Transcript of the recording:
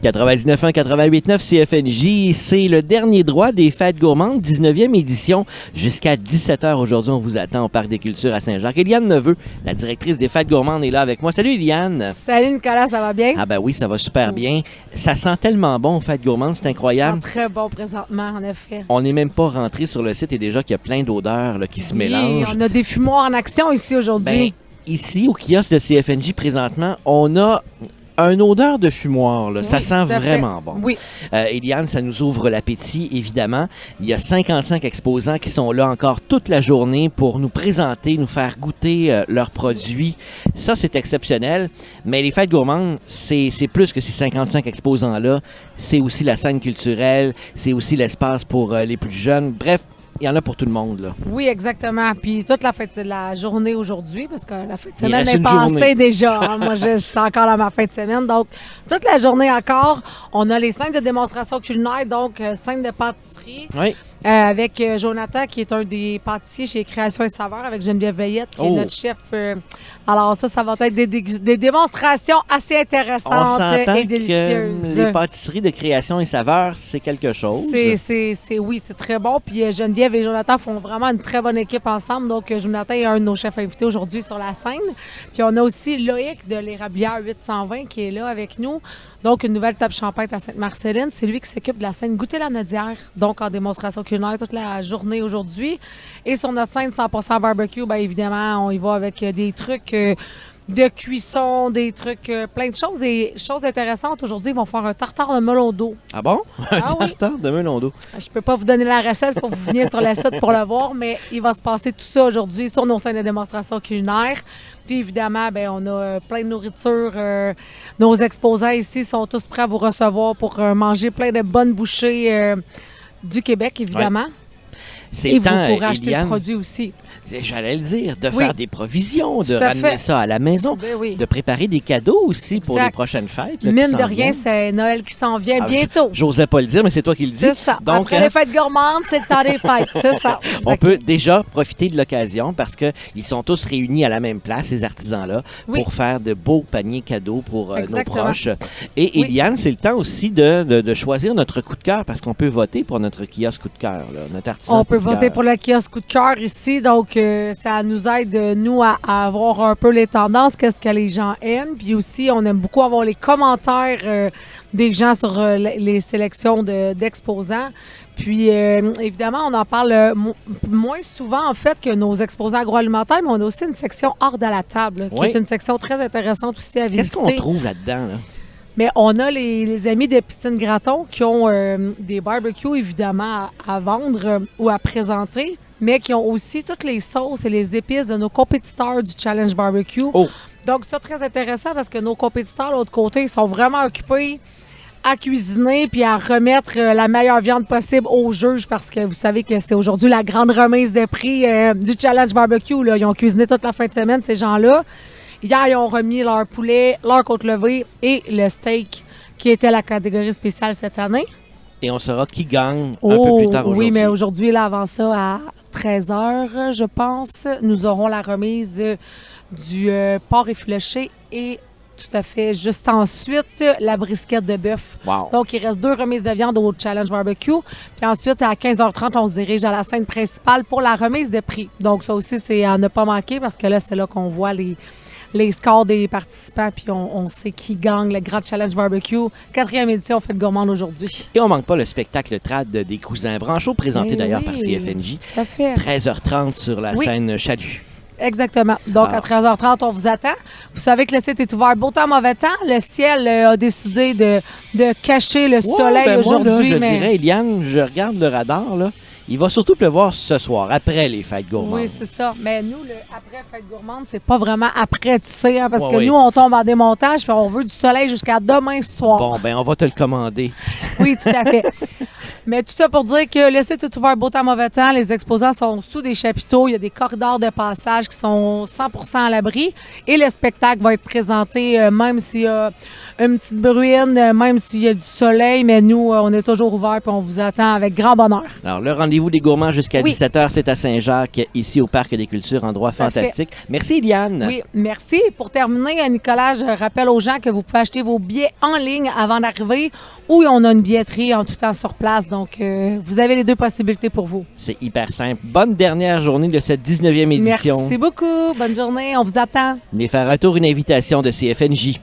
99.1, 88.9 CFNJ, c'est le dernier droit des Fêtes gourmandes, 19e édition, jusqu'à 17h aujourd'hui. On vous attend au Parc des Cultures à Saint-Jacques. Eliane Neveu, la directrice des Fêtes gourmandes, est là avec moi. Salut Eliane! Salut Nicolas, ça va bien? Ah ben oui, ça va super bien. Ça sent tellement bon aux Fêtes gourmandes, c'est incroyable. Ça sent très bon présentement, en effet. On n'est même pas rentré sur le site et déjà qu'il y a plein d'odeurs là, qui se mélangent. On a des fumoirs en action ici aujourd'hui. Ben, ici, au kiosque de CFNJ, présentement, on a une odeur de fumoir. Là. Ça sent vraiment bon. Oui. Eliane, ça nous ouvre l'appétit, évidemment. Il y a 55 exposants qui sont là encore toute la journée pour nous présenter, nous faire goûter leurs produits. Ça, c'est exceptionnel. Mais les Fêtes gourmandes, c'est plus que ces 55 exposants-là. C'est aussi la scène culturelle, c'est aussi l'espace pour les plus jeunes. Bref, il y en a pour tout le monde, là. Oui, exactement. Puis toute la journée aujourd'hui, parce que la fin de semaine est passée déjà. Hein? Moi, je suis encore dans ma fin de semaine. Donc, toute la journée encore, on a les scènes de démonstration culinaire, donc scènes de pâtisserie. Oui. Avec Jonathan, qui est un des pâtissiers chez Création et Saveurs, avec Geneviève Veillette, qui est notre chef. Alors ça va être des démonstrations assez intéressantes et délicieuses. Que les pâtisseries de Création et Saveurs, c'est quelque chose. Oui, c'est très bon. Puis Geneviève et Jonathan font vraiment une très bonne équipe ensemble. Donc, Jonathan est un de nos chefs invités aujourd'hui sur la scène. Puis on a aussi Loïc de l'Érablière 820 qui est là avec nous. Donc, une nouvelle table champêtre à Sainte-Marceline. C'est lui qui s'occupe de la scène Goûter la Nodière, donc en démonstration culinaire toute la journée aujourd'hui. Et sur notre scène 100% barbecue, bien évidemment, on y va avec des trucs de cuisson, des trucs, plein de choses. Et choses intéressantes, aujourd'hui, ils vont faire un tartare de melon d'eau. Ah bon? Un tartare de melon d'eau. Je peux pas vous donner la recette pour que vous veniez sur le site pour le voir, mais il va se passer tout ça aujourd'hui sur nos scènes de démonstration culinaire. Puis évidemment, ben on a plein de nourriture. Nos exposants ici sont tous prêts à vous recevoir pour manger plein de bonnes bouchées du Québec, évidemment. Ouais. Et vous pourrez acheter le produit aussi. J'allais le dire, de faire des provisions, de ramener ça à la maison, de préparer des cadeaux aussi pour les prochaines fêtes. Là, mine de rien, c'est Noël qui s'en vient bientôt. J'osais pas le dire, mais c'est toi qui le dis. C'est ça. Donc, après les fêtes gourmandes, c'est le temps des fêtes. C'est ça. On peut déjà profiter de l'occasion parce qu'ils sont tous réunis à la même place, ces artisans-là, pour faire de beaux paniers cadeaux pour nos proches. Et Eliane, c'est le temps aussi de choisir notre coup de cœur parce qu'on peut voter pour notre kiosque coup de cœur, notre artisan. On peut voter pour le kiosque coup de cœur ici. Donc, ça nous aide, nous, à avoir un peu les tendances, qu'est-ce que les gens aiment. Puis aussi, on aime beaucoup avoir les commentaires des gens sur les sélections d'exposants. Puis, évidemment, on en parle moins souvent, en fait, que nos exposants agroalimentaires, mais on a aussi une section hors de la table, qui est une section très intéressante aussi à visiter. Qu'est-ce qu'on trouve là-dedans, là? Mais on a les amis de Piscine Graton qui ont des barbecues, évidemment, à vendre ou à présenter, mais qui ont aussi toutes les sauces et les épices de nos compétiteurs du Challenge Barbecue. Oh. Donc, c'est très intéressant parce que nos compétiteurs, de l'autre côté, ils sont vraiment occupés à cuisiner puis à remettre la meilleure viande possible aux juges parce que vous savez que c'est aujourd'hui la grande remise de prix du Challenge Barbecue. Là. Ils ont cuisiné toute la fin de semaine, ces gens-là. Hier, ils ont remis leur poulet, leur côte levée et le steak qui était la catégorie spéciale cette année. Et on saura qui gagne un peu plus tard aujourd'hui. Oui, mais aujourd'hui, là, avant ça, à 13h, je pense, nous aurons la remise du porc effiloché et tout à fait juste ensuite la brisquette de bœuf. Wow. Donc, il reste 2 remises de viande au Challenge Barbecue. Puis ensuite, à 15h30, on se dirige à la scène principale pour la remise de prix. Donc, ça aussi, c'est à ne pas manquer parce que là, c'est là qu'on voit les scores des participants, puis on sait qui gagne le Grand Challenge Barbecue. 4e édition Fête gourmande aujourd'hui. Et on manque pas le spectacle trad des cousins Branchot, présenté d'ailleurs par CFNJ. Tout à fait. 13h30 sur la scène Chalut. Exactement. Donc, à 13h30, on vous attend. Vous savez que le site est ouvert beau temps, mauvais temps. Le ciel a décidé de cacher le soleil aujourd'hui. Je dirais, Eliane, je regarde le radar, là. Il va surtout pleuvoir ce soir, après les Fêtes gourmandes. Oui, c'est ça. Mais nous, le après Fête gourmande, c'est pas vraiment après, tu sais, hein, parce que nous, on tombe en démontage puis on veut du soleil jusqu'à demain soir. Bon, ben on va te le commander. Oui, tout à fait. Mais tout ça pour dire que le site est ouvert beau temps, mauvais temps. Les exposants sont sous des chapiteaux. Il y a des corridors de passage qui sont 100% à l'abri. Et le spectacle va être présenté, même s'il y a une petite bruine, même s'il y a du soleil. Mais nous, on est toujours ouverts et on vous attend avec grand bonheur. Alors, le rendez-vous des gourmands jusqu'à 17h, c'est à Saint-Jacques, ici au Parc des Cultures, endroit fantastique. Merci, Eliane. Oui, merci. Pour terminer, Nicolas, je rappelle aux gens que vous pouvez acheter vos billets en ligne avant d'arriver ou on a une billetterie en tout temps sur place. Donc, vous avez les deux possibilités pour vous. C'est hyper simple. Bonne dernière journée de cette 19e édition. Merci beaucoup. Bonne journée. On vous attend. Venez faire un tour, une invitation de CFNJ.